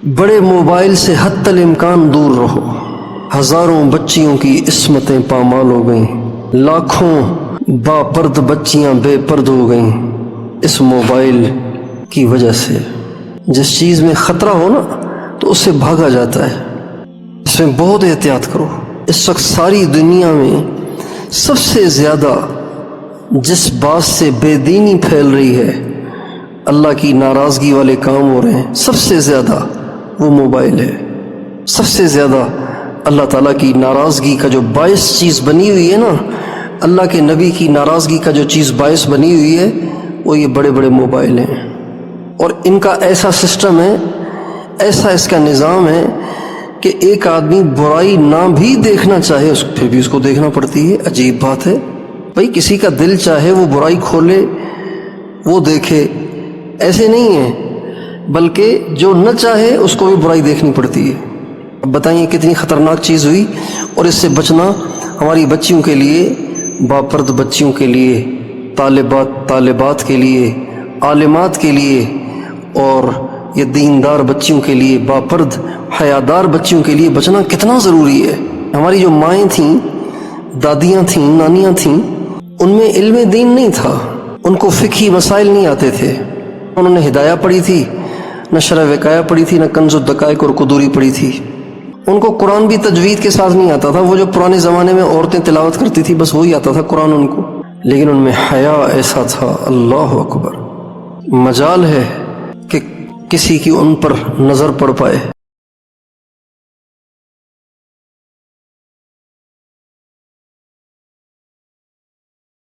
بڑے موبائل سے حتی الامکان دور رہو۔ ہزاروں بچیوں کی عصمتیں پامال ہو گئیں، لاکھوں باپرد بچیاں بے پرد ہو گئیں اس موبائل کی وجہ سے۔ جس چیز میں خطرہ ہو نا تو اس سے بھاگا جاتا ہے، اس میں بہت احتیاط کرو۔ اس وقت ساری دنیا میں سب سے زیادہ جس بات سے بے دینی پھیل رہی ہے، اللہ کی ناراضگی والے کام ہو رہے ہیں، سب سے زیادہ وہ موبائل ہے۔ سب سے زیادہ اللہ تعالیٰ کی ناراضگی کا جو باعث چیز بنی ہوئی ہے نا، اللہ کے نبی کی ناراضگی کا جو چیز باعث بنی ہوئی ہے وہ یہ بڑے بڑے موبائل ہیں۔ اور ان کا ایسا سسٹم ہے، ایسا اس کا نظام ہے کہ ایک آدمی برائی نہ بھی دیکھنا چاہے پھر بھی اس کو دیکھنا پڑتی ہے۔ عجیب بات ہے بھائی، کسی کا دل چاہے وہ برائی کھولے وہ دیکھے، ایسے نہیں ہے، بلکہ جو نہ چاہے اس کو بھی برائی دیکھنی پڑتی ہے۔ اب بتائیے کتنی خطرناک چیز ہوئی۔ اور اس سے بچنا ہماری بچیوں کے لیے، باپرد بچیوں کے لیے، طالبات کے لیے، عالمات کے لیے، اور یہ دیندار بچیوں کے لیے، باپرد حیادار بچیوں کے لیے بچنا کتنا ضروری ہے۔ ہماری جو مائیں تھیں، دادیاں تھیں، نانیاں تھیں، ان میں علم دین نہیں تھا، ان کو فقہی مسائل نہیں آتے تھے۔ انہوں نے ہدایہ پڑھی تھی، نہ شرح وقایہ پڑھی تھی، نہ کنز الدقائق اور قدوری پڑھی تھی۔ ان کو قرآن بھی تجوید کے ساتھ نہیں آتا تھا، وہ جو پرانے زمانے میں عورتیں تلاوت کرتی تھی بس وہی آتا تھا قرآن ان کو، لیکن ان میں حیا ایسا تھا، اللہ اکبر۔ مجال ہے کہ کسی کی ان پر نظر پڑ پائے۔